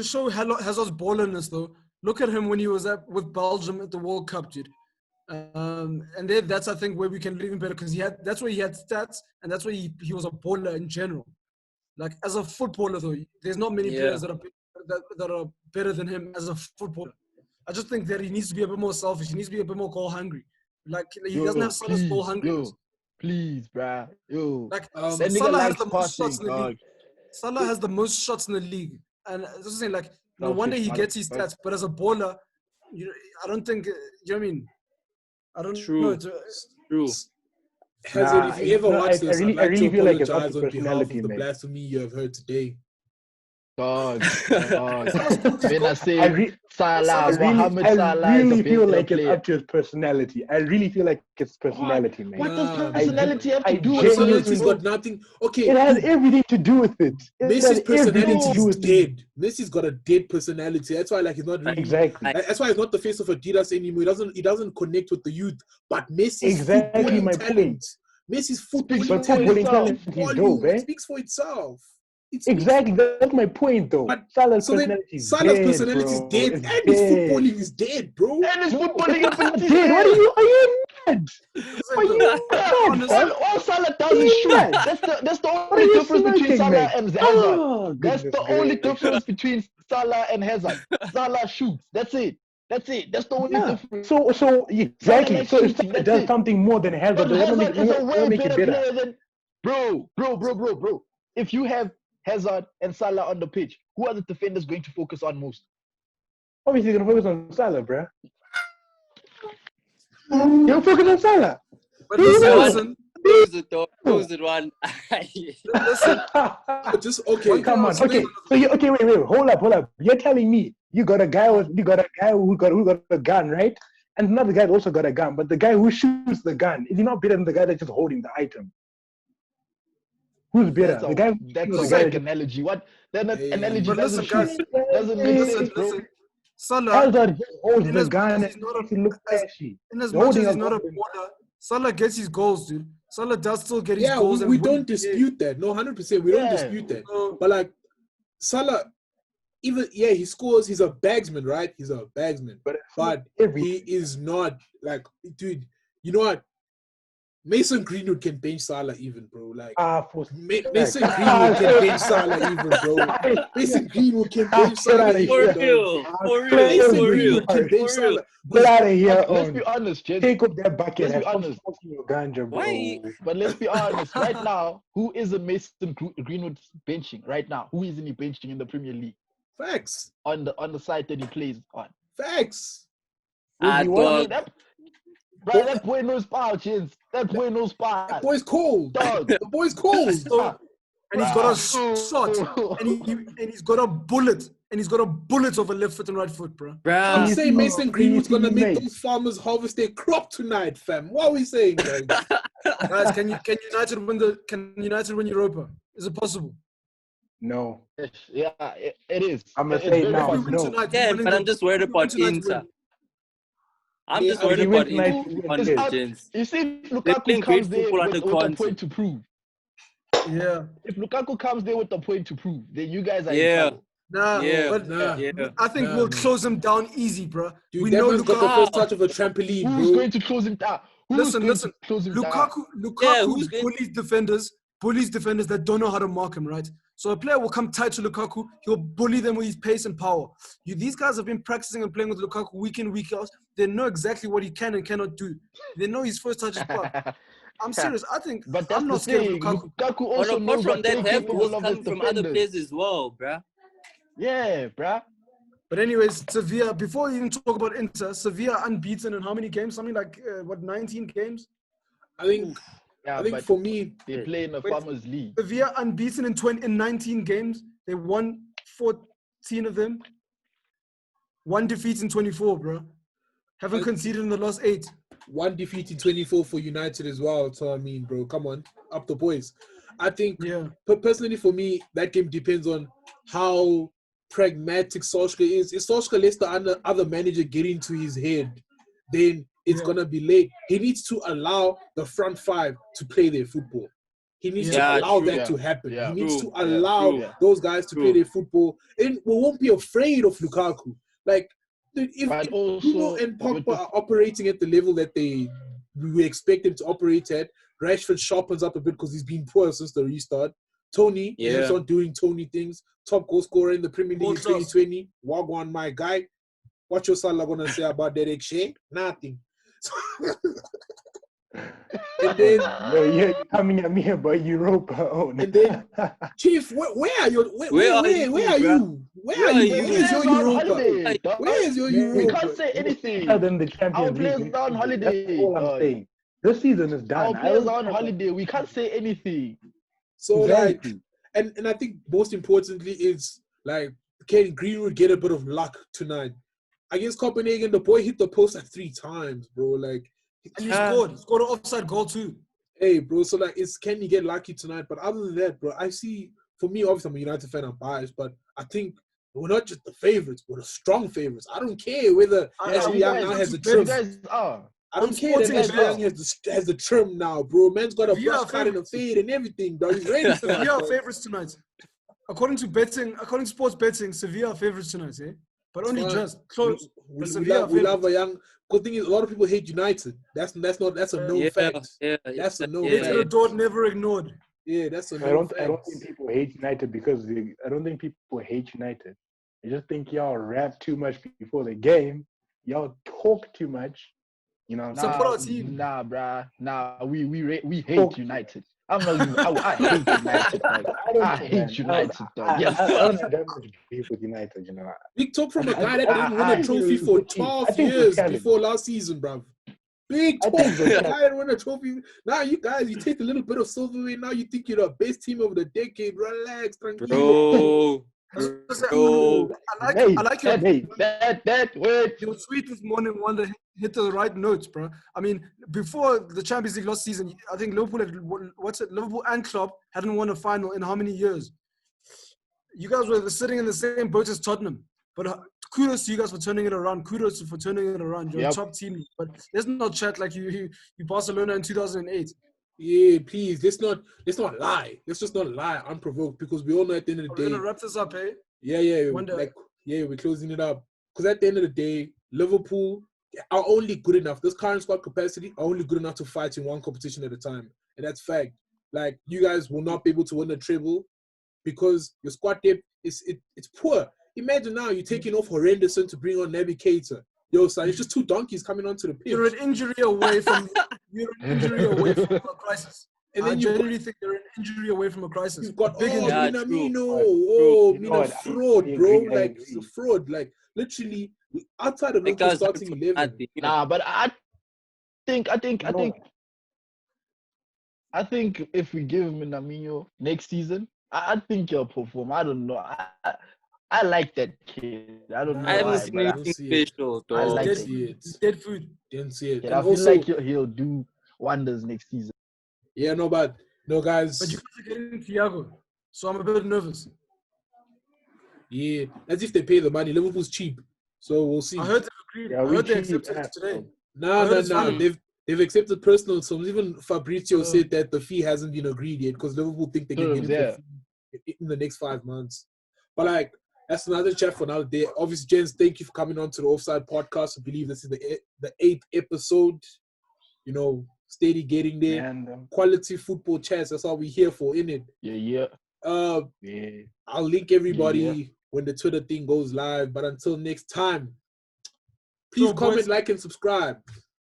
show Hazard's ballerness though, look at him when he was with Belgium at the World Cup, dude. And that's I think where we can live in better because that's where he had stats and that's where he was a baller in general. Like as a footballer though, there's not many players that are better than him as a footballer. I just think that he needs to be a bit more selfish. He needs to be a bit more goal hungry. Like he doesn't have Salah's goal hungry. Please, bruh. Like Salah has the most shots in the league. Salah has the most shots in the league, and I was saying like no wonder he gets his stats. But as a baller, I don't think you know what I mean. I don't know. True. Hazard, if you ever watch this, I really feel like it's up apologize to on behalf of personality, the man. blasphemy you have heard today. Dog. When I say Salah, Mohamed Salah I really is a feel like player. it's up to his personality. I really feel like it's personality, man. What does personality have to do with Personality's it? got nothing. Okay, it has everything to do with it. Messi's personality is dead. Messi's got a dead personality. That's why, like, he's not really exactly. That's why he's not the face of Adidas anymore. He doesn't connect with the youth. But Messi's exactly my talent. point. Messi's footballing talent is dope, eh? It speaks for itself. Exactly, that's my point, though. But Salah's personality is dead, and his footballing is dead, bro. And his footballing ability is dead. What are you mad? All Salah does is shoot. That's the only difference between Salah and Hazard. That's the only difference between Salah and Hazard. Salah shoots. That's it. That's the only difference. So exactly. So if Salah does something more than Hazard, Hazard is a way make it better better. player than bro. If you have Hazard and Salah on the pitch, who are the defenders going to focus on most? Obviously, going to focus on Salah, bruh. You'll focus on Salah. But listen, Close it one. Just okay. Come on. Okay. So wait. Hold up. You're telling me you got a guy who got a gun, right? And another guy also got a gun, but the guy who shoots the gun is he not better than the guy that's just holding the item? Who's better? That's a weak analogy. What? That analogy doesn't make sense, bro. Salah holds the gun and he looks flashy. In as much as he's not a baller, Salah gets his goals, dude. Salah does still get his goals. We don't dispute that. No, 100%. We don't dispute that. But like Salah, he scores. He's a bagsman, right? He's a bagsman. But he is not like, dude. You know what? Mason Greenwood can bench Salah even, bro. Like Mason Greenwood can bench Salah even, bro. Mason Greenwood can bench Salah even, For real. Can bench Salah. Get out of here. Let's be honest, Jen. Take up that bucket. Let's be honest. Ganja, bro. But let's be honest. Right now, who is a Mason Greenwood benching right now? Who isn't he benching in the Premier League? Facts. On the side that he plays on. Facts. Bro, that boy knows power, Chins. That boy knows power. That boy's cold. Dog. The boy's cold. And he's got a shot. And he's got a bullet. And he's got a bullet over left foot and right foot, bro. I'm saying Mason Greenwood's gonna make those farmers harvest their crop tonight, fam. What are we saying, guys? Guys, can United win Europa? Is it possible? No. Yeah, it is. I'm gonna It's say very now. If we win No. tonight, Yeah, we're winning but I'm just worried if we win about tonight, we Inter. win. I'm Yeah, just I worried mean, about tonight, Inter, you win, on yes. gents. You see, if They're Lukaku playing great comes there football with under a Conte. point to prove, Yeah. if Lukaku comes there with a point to prove, then you guys are in Yeah, trouble. Nah, yeah, but yeah. I think we'll close them down easy, bro. Dude, We that know man's got the Lukaku. first touch of a trampoline, Who's bro. going to close him down? Who's going to close him down? Yeah, Lukaku who's going- bullies defenders that don't know how to mark him, right? So a player will come tight to Lukaku, he'll bully them with his pace and power. These guys have been practicing and playing with Lukaku week in, week out. They know exactly what he can and cannot do. They know his first touch is blocked. I'm serious. I think But that's I'm the not scared of thing. Lukaku. Lukaku But also apart knows from what that, they're they have goals capable of as coming from other defenders. players as well, bruh. Yeah, bruh. But anyways, Sevilla, before we even talk about Inter, Sevilla unbeaten in how many games? Something like, 19 games? I think Yeah, but for me, they play in the Farmers League. Sevilla unbeaten in 19 games. They won 14 of them. One defeat in 24, bro. Haven't conceded in the last 8. one defeat in 24 for United as well. So I mean, bro, come on, up the boys. I think, personally for me, that game depends on how pragmatic Solskjaer is. If Solskjaer lets the other manager get into his head, then it's gonna be late. He needs to allow the front five to play their football. He needs to allow that to happen. He needs to allow those guys to play their football, and we won't be afraid of Lukaku. Like, if Bruno and Pogba are operating at the level that we expect them to operate at, Rashford sharpens up a bit because he's been poor since the restart. Tony keeps on doing Tony things. Top goal scorer in the Premier League in 2020. Wagwan, my guy. What your Salah gonna say about Derek Shea? Nothing. And then you're coming at me about Europa. Oh, and then Chief, where are you? Where are you? Where are you? Where is your Europa? Where is your Europa? We can't say anything. Tell them the Champions Our players League. are on holiday. That's all I'm saying. This season is done. Our players are on holiday. We can't say anything. So like, and I think most importantly is like, can Greenwood get a bit of luck tonight against Copenhagen? The boy hit the post like 3 times, bro. Like, and he scored an offside goal too. Hey, bro. So like, can you get lucky tonight? But other than that, bro, I see. For me, obviously, I'm a United fan. I'm biased, but I think we're not just the favorites. We're the strong favorites. I don't care whether Ashley Young now has the trim. I don't care that Ashley Young has the trim now, bro. Man's got a brush cut and a fade and everything, dog. He's ready. Sevilla are favorites tonight. According to sports betting, Sevilla are favorites tonight, eh? But only just close. We love a young. Good thing is, a lot of people hate United. That's a known fact. Yeah, that's a known fact. Hated, adored, never ignored. Yeah, that's a known fact. I don't think people hate United because I don't think people hate United. I just think y'all rap too much before the game. Y'all talk too much. You know, support our team. Nah, bruh. Nah, we hate United. I'm not even. I hate United. I hate United. Yes, I don't have that much beef with United. You know, we talk from a guy that didn't win a trophy for 12 years before last season, bruv. Big talk. The guy that won a trophy. Now you guys, you take a little bit of silverware. Now you think you're the best team of the decade. Relax, tranquilo. Bro. I like your tweet this morning. One that hit the right notes, bro. I mean, before the Champions League last season, I think Liverpool and Klopp hadn't won a final in how many years? You guys were sitting in the same boat as Tottenham. But kudos to you guys for turning it around. Kudos for turning it around. You're a top team. But let's not chat like you Barcelona in 2008. Yeah, please. Let's not lie. Let's just not lie unprovoked, because we all know at the end of the day. We're gonna wrap this up, eh? Yeah. We're closing it up. Because at the end of the day, Liverpool are only good enough. This current squad capacity are only good enough to fight in one competition at a time, and that's fact. Like, you guys will not be able to win a treble because your squad depth it's poor. Imagine now you're taking off Henderson to bring on Navigator. Yo, son, it's just 2 donkeys coming onto the pitch. You're an injury away from a crisis. And then I genuinely think you're an injury away from a crisis. You've got Mina fraud, bro. Like, he's a fraud. Like, literally outside of Liverpool starting 11. Nah, but I think if we give him Minamino next season, I think he'll perform. I don't know. I like that kid. I don't know. I haven't seen anything special, though. I like it. Dead food. Didn't see it. Yeah, I feel like he'll do wonders next season. Yeah, no, guys. But you guys are getting Thiago, so I'm a bit nervous. Yeah, as if they pay the money. Liverpool's cheap, so we'll see. I heard they agreed. Yeah, I we heard they cheap accepted it today. Nah, I heard it's fine. They've accepted personal terms. Even Fabrizio said that the fee hasn't been agreed yet because Liverpool think they can get into the fee in the next 5 months. But like, that's another chat for another day. Obviously, Jens, thank you for coming on to the Offside podcast. I believe this is the 8th episode. You know, steady getting there. Man, Quality football chats. That's all we're here for, innit? Yeah. I'll link everybody when the Twitter thing goes live. But until next time, please comment, like, and subscribe.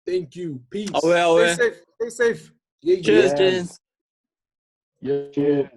Thank you. Peace. Stay safe. Stay safe. Yeah. Cheers, James. Yeah. Cheers.